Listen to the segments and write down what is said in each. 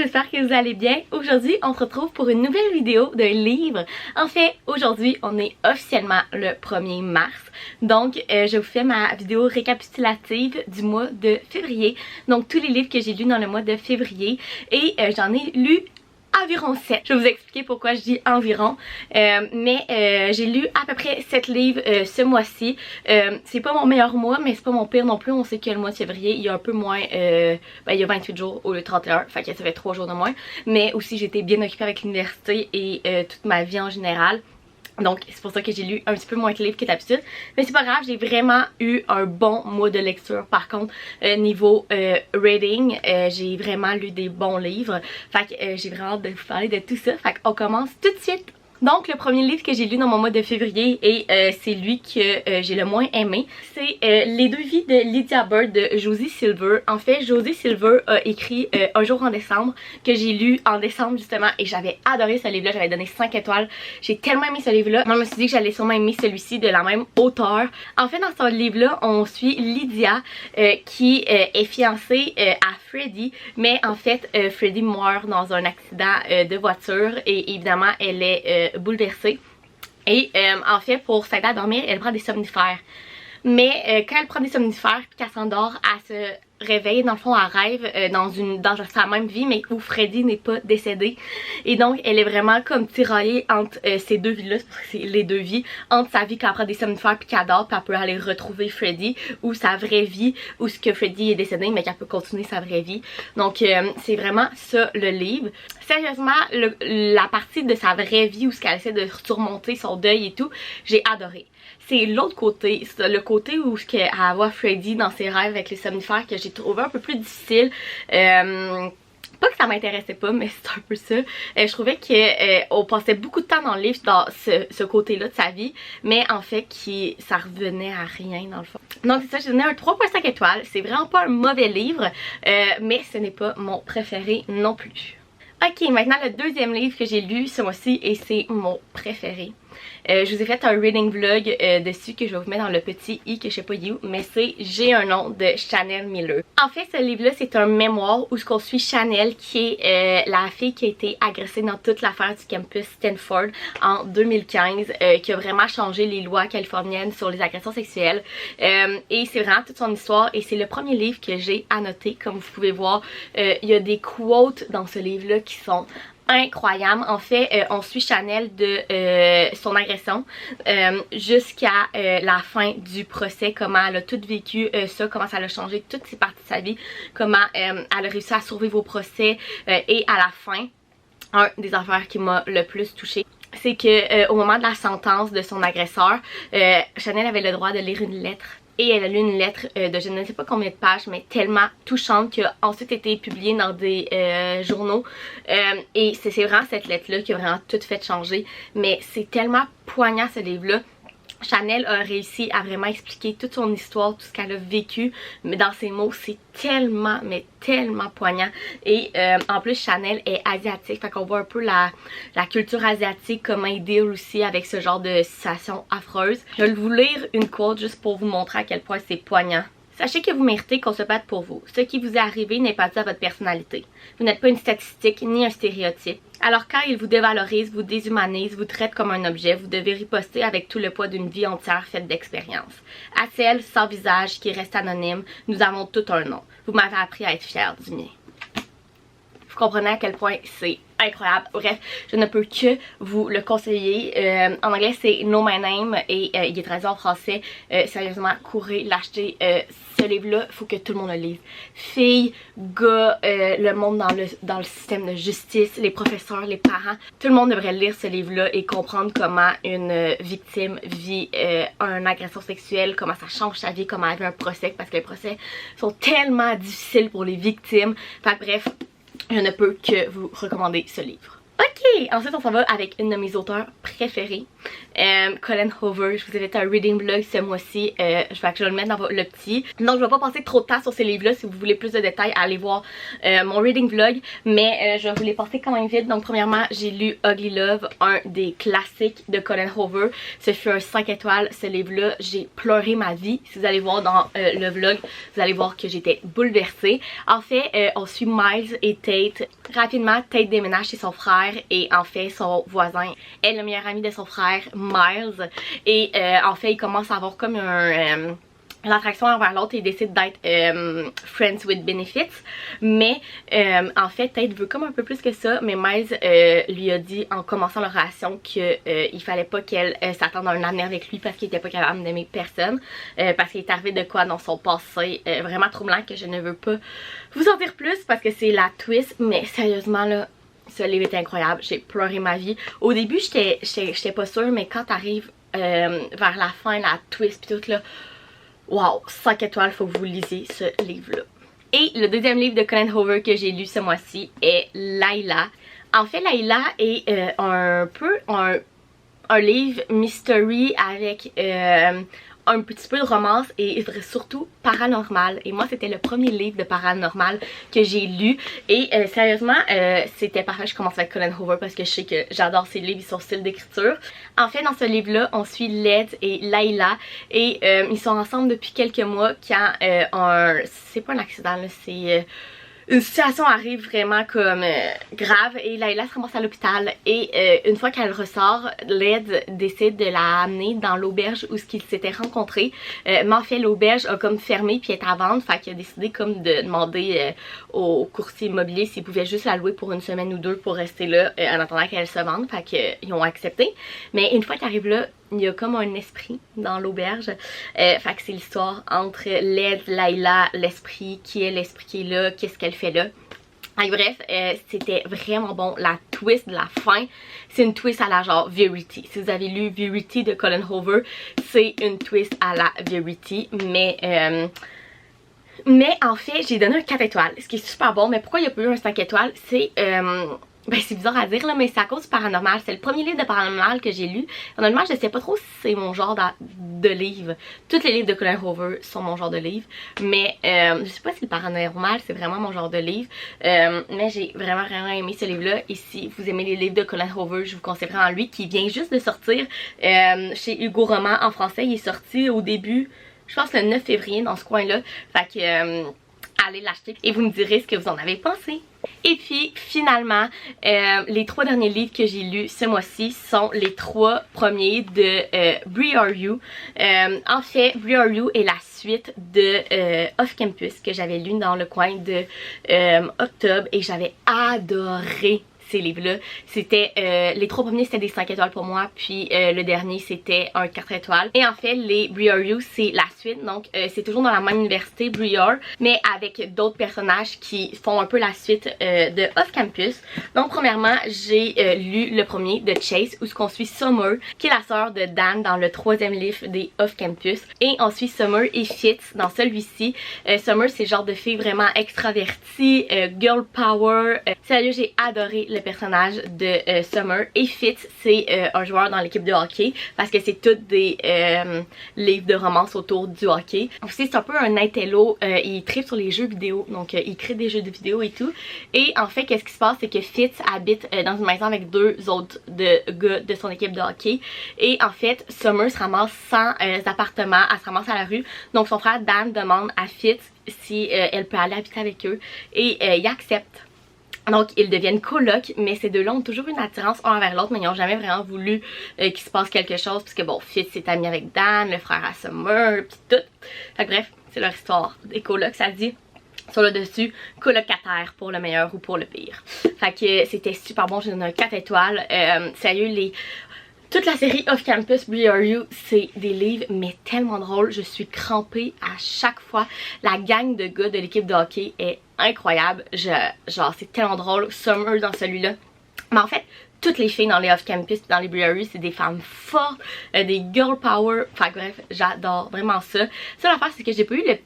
j'espère que vous allez bien. Aujourd'hui, on se retrouve pour une nouvelle vidéo d'un livre. En fait, aujourd'hui, on est officiellement le 1er mars. Donc, je vous fais ma vidéo récapitulative du mois de février. Donc, tous les livres que j'ai lus dans le mois de février. Et j'en ai lu environ 7. Je vais vous expliquer pourquoi je dis environ. J'ai lu à peu près 7 livres ce mois-ci. C'est pas mon meilleur mois, mais c'est pas mon pire non plus. On sait que le mois de février, il y a un peu moins. Il y a 28 jours au lieu de 31. Fait que ça fait 3 jours de moins. Mais aussi, j'étais bien occupée avec l'université et toute ma vie en général. Donc c'est pour ça que j'ai lu un petit peu moins de livres que d'habitude. Mais c'est pas grave, j'ai vraiment eu un bon mois de lecture. Par contre, niveau reading, j'ai vraiment lu des bons livres. Fait que j'ai vraiment hâte de vous parler de tout ça. Fait qu'on commence tout de suite. Donc le premier livre que j'ai lu dans mon mois de février et c'est lui que j'ai le moins aimé. C'est Les deux vies de Lydia Bird de Josie Silver. En fait, Josie Silver a écrit Un jour en décembre que j'ai lu en décembre justement et j'avais adoré ce livre-là. J'avais donné 5 étoiles. J'ai tellement aimé ce livre-là. Moi, je me suis dit que j'allais sûrement aimer celui-ci de la même auteure. En fait, dans ce livre-là, on suit Lydia qui est fiancée à Freddie. Mais en fait, Freddie meurt dans un accident de voiture et évidemment, elle est bouleversée et en fait pour s'aider à dormir elle prend des somnifères, mais quand elle prend des somnifères puis qu'elle s'endort, elle se réveille, dans le fond elle rêve dans sa même vie mais où Freddie n'est pas décédé et donc elle est vraiment comme tiraillée entre ces deux vies là, c'est les deux vies, entre sa vie quand elle prend des somnifères puis qu'elle dort puis elle peut aller retrouver Freddie, ou sa vraie vie où ce que Freddie est décédé mais qu'elle peut continuer sa vraie vie. Donc c'est vraiment ça le livre. Sérieusement, la partie de sa vraie vie où ce qu'elle essaie de surmonter son deuil et tout, j'ai adoré. C'est l'autre côté, le côté où elle voit Freddie dans ses rêves avec les somnifères que j'ai trouvé un peu plus difficile. Pas que ça m'intéressait pas, mais c'est un peu ça. Je trouvais qu'on passait beaucoup de temps dans le livre dans ce côté-là de sa vie, mais en fait ça revenait à rien dans le fond. Donc c'est ça, j'ai donné un 3.5 étoiles. C'est vraiment pas un mauvais livre, mais ce n'est pas mon préféré non plus. Ok, maintenant le deuxième livre que j'ai lu ce mois-ci et c'est mon préféré. Je vous ai fait un reading vlog dessus que je vais vous mettre dans le petit i que je sais pas où, mais c'est J'ai un nom de Chanel Miller. En fait ce livre là c'est un mémoire où on suit Chanel qui est la fille qui a été agressée dans toute l'affaire du campus Stanford en 2015, qui a vraiment changé les lois californiennes sur les agressions sexuelles, et c'est vraiment toute son histoire et c'est le premier livre que j'ai annoté. Comme vous pouvez voir, il y a des quotes dans ce livre là qui sont incroyable. En fait, on suit Chanel de son agression jusqu'à la fin du procès, comment elle a tout vécu ça, comment ça a changé toutes ses parties de sa vie, comment elle a réussi à survivre au procès et à la fin, un des affaires qui m'a le plus touchée, c'est que au moment de la sentence de son agresseur, Chanel avait le droit de lire une lettre. Et elle a lu une lettre de je ne sais pas combien de pages, mais tellement touchante, qui a ensuite été publiée dans des journaux. Et c'est vraiment cette lettre-là qui a vraiment tout fait changer. Mais c'est tellement poignant ce livre-là. Chanel a réussi à vraiment expliquer toute son histoire, tout ce qu'elle a vécu, mais dans ses mots c'est tellement, mais tellement poignant. Et en plus Chanel est asiatique, fait qu'on voit un peu la culture asiatique, comment ils deal aussi avec ce genre de situation affreuse. Je vais vous lire une quote juste pour vous montrer à quel point c'est poignant. Sachez que vous méritez qu'on se batte pour vous. Ce qui vous est arrivé n'est pas dû à votre personnalité. Vous n'êtes pas une statistique ni un stéréotype. Alors quand ils vous dévalorisent, vous déshumanisent, vous traitent comme un objet, vous devez riposter avec tout le poids d'une vie entière faite d'expérience. À celle sans visage qui reste anonyme, nous avons tout un nom. Vous m'avez appris à être fière du mien. Vous comprenez à quel point c'est incroyable. Bref, je ne peux que vous le conseiller. En anglais c'est Know My Name et il est traduit en français. Sérieusement, courez l'acheter. Ce livre-là, il faut que tout le monde le lise. Filles, gars, le monde dans le système de justice, les professeurs, les parents, tout le monde devrait lire ce livre-là et comprendre comment une victime vit une agression sexuelle, comment ça change sa vie, comment elle vit un procès, parce que les procès sont tellement difficiles pour les victimes. Enfin bref, je ne peux que vous recommander ce livre. Ok, ensuite on s'en va avec une de mes auteurs préférées, Colleen Hoover. Je vous ai fait un reading vlog ce mois-ci, je vais le mettre dans le petit. Donc je vais pas passer trop de temps sur ces livres-là. Si vous voulez plus de détails, allez voir mon reading vlog. Mais je vais vous les passer quand même vite. Donc premièrement, j'ai lu Ugly Love, un des classiques de Colleen Hoover. Ce fut un 5 étoiles, ce livre-là. J'ai pleuré ma vie. Si vous allez voir dans le vlog, vous allez voir que j'étais bouleversée. En fait, on suit Miles et Tate Rapidement, Tate déménage chez son frère et en fait son voisin est le meilleur ami de son frère Miles et en fait il commence à avoir comme l'attraction envers l'autre et décide d'être friends with benefits, mais en fait Tate veut comme un peu plus que ça, mais Miles lui a dit en commençant leur relation que il fallait pas qu'elle s'attende à un avenir avec lui parce qu'il était pas capable d'aimer personne, parce qu'il est arrivé de quoi dans son passé vraiment troublant que je ne veux pas vous en dire plus parce que c'est la twist, mais sérieusement là, ce livre est incroyable, j'ai pleuré ma vie. Au début j'étais pas sûre, mais quand t'arrives vers la fin, la twist pis tout là, wow, 5 étoiles, faut que vous lisiez ce livre-là. Et le deuxième livre de Colleen Hoover que j'ai lu ce mois-ci est Layla. En fait, Layla est un peu un livre mystery avec un petit peu de romance et surtout paranormal. Et moi, c'était le premier livre de paranormal que j'ai lu. Et sérieusement, c'était parfait. Je commence avec Colleen Hoover parce que je sais que j'adore ses livres et son style d'écriture. En fait, dans ce livre-là, on suit Led et Layla. Et ils sont ensemble depuis quelques mois quand c'est pas un accident, c'est une situation arrive vraiment comme grave et Layla se ramasse à l'hôpital et une fois qu'elle ressort, Led décide de la amener dans l'auberge où ils s'étaient rencontrés, mais en fait l'auberge a comme fermé puis est à vendre, fait qu'il a décidé comme de demander au courtier immobilier s'il pouvait juste la louer pour une semaine ou deux pour rester là en attendant qu'elle se vende, fait qu'ils ont accepté. Mais une fois qu'il arrive là, il y a comme un esprit dans l'auberge, fait que c'est l'histoire entre Led, Layla, l'esprit, qui est l'esprit qui est là, qu'est-ce qu'elle fait là. Et bref, c'était vraiment bon. La twist de la fin, c'est une twist à la genre Verity. Si vous avez lu Verity de Colleen Hoover, c'est une twist à la Verity, mais en fait, j'ai donné un 4 étoiles, ce qui est super bon. Mais pourquoi il n'y a pas eu un 5 étoiles? C'est ben c'est bizarre à dire là, mais c'est à cause du paranormal. C'est le premier livre de paranormal que j'ai lu. Honnêtement, je sais pas trop si c'est mon genre de livre. Tous les livres de Colleen Hoover sont mon genre de livre. Mais je sais pas si le paranormal c'est vraiment mon genre de livre. Mais j'ai vraiment aimé ce livre-là. Et si vous aimez les livres de Colleen Hoover, je vous conseille vraiment lui qui vient juste de sortir chez Hugo Roman en français. Il est sorti au début, je pense le 9 février dans ce coin-là. Fait que allez l'acheter et vous me direz ce que vous en avez pensé. Et puis finalement, les 3 derniers livres que j'ai lus ce mois-ci sont les 3 premiers de Bree Are You. En fait, Bree Are You est la suite de Off Campus que j'avais lu dans le coin de octobre et j'avais adoré ces livres-là. C'était les 3 premiers c'était des 5 étoiles pour moi, puis le dernier c'était un 4 étoiles. Et en fait les Bree Are You c'est la suite, donc c'est toujours dans la même université Bree Are, mais avec d'autres personnages qui font un peu la suite de Off Campus. Donc premièrement j'ai lu le premier de Chase où on suit Summer qui est la sœur de Dan dans le 3e livre des Off Campus, et on suit Summer et Fitz dans celui-ci. Summer c'est le genre de fille vraiment extravertie, girl power. Sérieux, j'ai adoré le personnage de Summer. Et Fitz c'est un joueur dans l'équipe de hockey parce que c'est tous des livres de romance autour du hockey. Aussi c'est un peu un intello, il tripe sur les jeux vidéo, donc il crée des jeux de vidéo et tout. Et en fait qu'est-ce qui se passe, c'est que Fitz habite dans une maison avec 2 autres gars de son équipe de hockey, et en fait Summer se ramasse sans appartement, elle se ramasse à la rue, donc son frère Dan demande à Fitz si elle peut aller habiter avec eux et il accepte. Donc ils deviennent colocs, mais ces deux-là ont toujours une attirance un envers l'autre, mais ils n'ont jamais vraiment voulu qu'il se passe quelque chose, puisque bon, Fitz est ami avec Dan, le frère à Summer, pis tout. Fait que bref, c'est leur histoire des colocs, ça dit sur le dessus, colocataire pour le meilleur ou pour le pire. Fait que c'était super bon, j'ai donné un 4 étoiles. Sérieux, toute la série Off Campus Bree Are You, c'est des livres mais tellement drôles, je suis crampée à chaque fois. La gang de gars de l'équipe de hockey est incroyable, genre c'est tellement drôle. Summer dans celui-là, mais en fait toutes les filles dans les Off Campus dans les Bree Are You c'est des femmes fortes, des girl power, enfin bref j'adore vraiment ça. Seule affaire c'est que j'ai pas eu la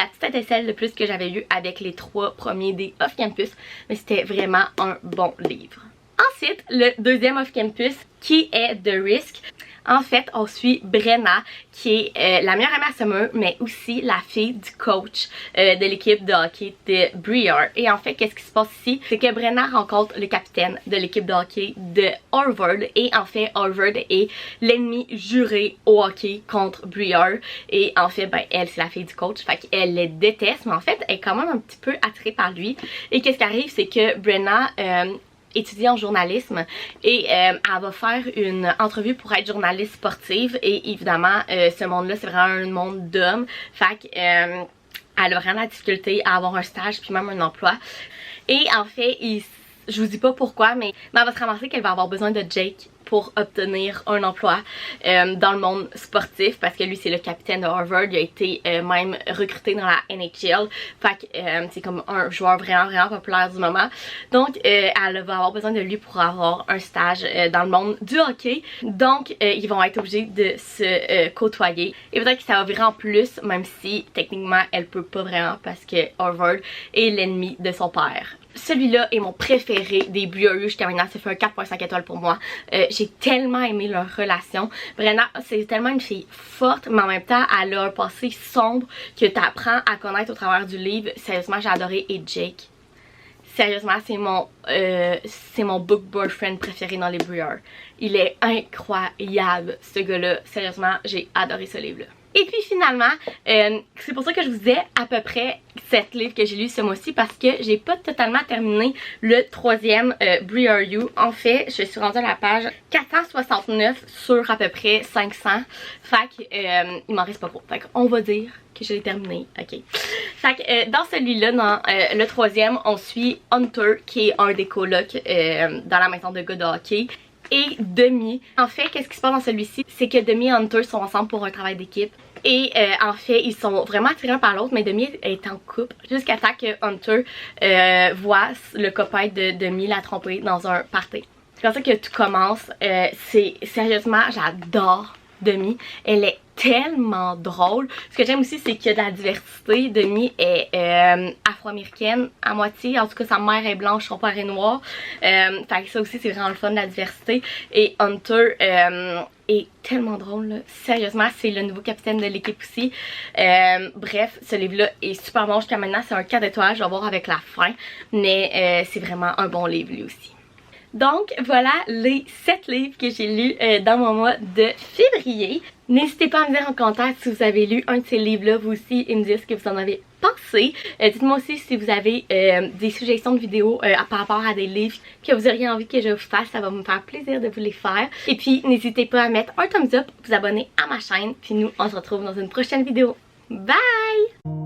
petite étincelle de plus que j'avais eu avec les 3 premiers des Off Campus, mais c'était vraiment un bon livre. Ensuite, le deuxième Off Campus qui est The Risk. En fait, on suit Brenna, qui est la meilleure amie à Summer, mais aussi la fille du coach de l'équipe de hockey de Briar. Et en fait, qu'est-ce qui se passe ici? C'est que Brenna rencontre le capitaine de l'équipe de hockey de Harvard. Et en fait, Harvard est l'ennemi juré au hockey contre Briar. Et en fait, ben, elle, c'est la fille du coach. Fait qu'elle le déteste, mais en fait, elle est quand même un petit peu attirée par lui. Et qu'est-ce qui arrive? C'est que Brenna étudie en journalisme et elle va faire une entrevue pour être journaliste sportive et évidemment ce monde-là c'est vraiment un monde d'hommes, fait que elle a vraiment la difficulté à avoir un stage puis même un emploi et en fait je vous dis pas pourquoi mais elle va se ramasser qu'elle va avoir besoin de Jake pour obtenir un emploi dans le monde sportif parce que lui c'est le capitaine de Harvard, il a été même recruté dans la NHL, fait que c'est comme un joueur vraiment populaire du moment, donc elle va avoir besoin de lui pour avoir un stage dans le monde du hockey, donc ils vont être obligés de se côtoyer et peut-être que ça va virer en plus même si techniquement elle peut pas vraiment parce que Harvard est l'ennemi de son père. Celui-là est mon préféré des Briar jusqu'à maintenant, ça fait un 4.5 étoiles pour moi. J'ai tellement aimé leur relation. Brenna, c'est tellement une fille forte, mais en même temps, elle a un passé sombre que tu apprends à connaître au travers du livre. Sérieusement, j'ai adoré. Et Jake, sérieusement, c'est mon book boyfriend préféré dans les Briar. Il est incroyable, ce gars-là. Sérieusement, j'ai adoré ce livre-là. Et puis finalement, c'est pour ça que je vous disais à peu près 7 livres que j'ai lu ce mois-ci parce que j'ai pas totalement terminé le 3e Briar You. En fait, je suis rendue à la page 469 sur à peu près 500. Fait que il m'en reste pas beaucoup. Fait qu'on va dire que je l'ai terminé. Ok. Fait que dans celui-là, dans le 3e, on suit Hunter qui est un des colocs dans la maison de gars de hockey. Et Demi. En fait, qu'est-ce qui se passe dans celui-ci? C'est que Demi et Hunter sont ensemble pour un travail d'équipe. Et en fait, ils sont vraiment attirés l'un par l'autre, mais Demi est en couple jusqu'à temps que Hunter voit le copain de Demi la tromper dans un party. C'est comme ça que tout commence. Sérieusement, j'adore Demi. Elle est tellement drôle. Ce que j'aime aussi, c'est qu'il y a de la diversité. Demi est afro-américaine à moitié. En tout cas, sa mère est blanche, son père est noir. Fait que ça aussi, c'est vraiment le fun de la diversité. Et Hunter est tellement drôle, là. Sérieusement, c'est le nouveau capitaine de l'équipe aussi. Bref, ce livre-là est super bon jusqu'à maintenant. C'est un 4 étoiles, je vais voir avec la fin. Mais c'est vraiment un bon livre lui aussi. Donc voilà les 7 livres que j'ai lus dans mon mois de février. N'hésitez pas à me dire en commentaire si vous avez lu un de ces livres-là vous aussi et me dire ce que vous en avez pensé. Dites-moi aussi si vous avez des suggestions de vidéos par rapport à des livres que vous auriez envie que je vous fasse. Ça va me faire plaisir de vous les faire. Et puis n'hésitez pas à mettre un thumbs up, vous abonner à ma chaîne. Puis nous on se retrouve dans une prochaine vidéo. Bye!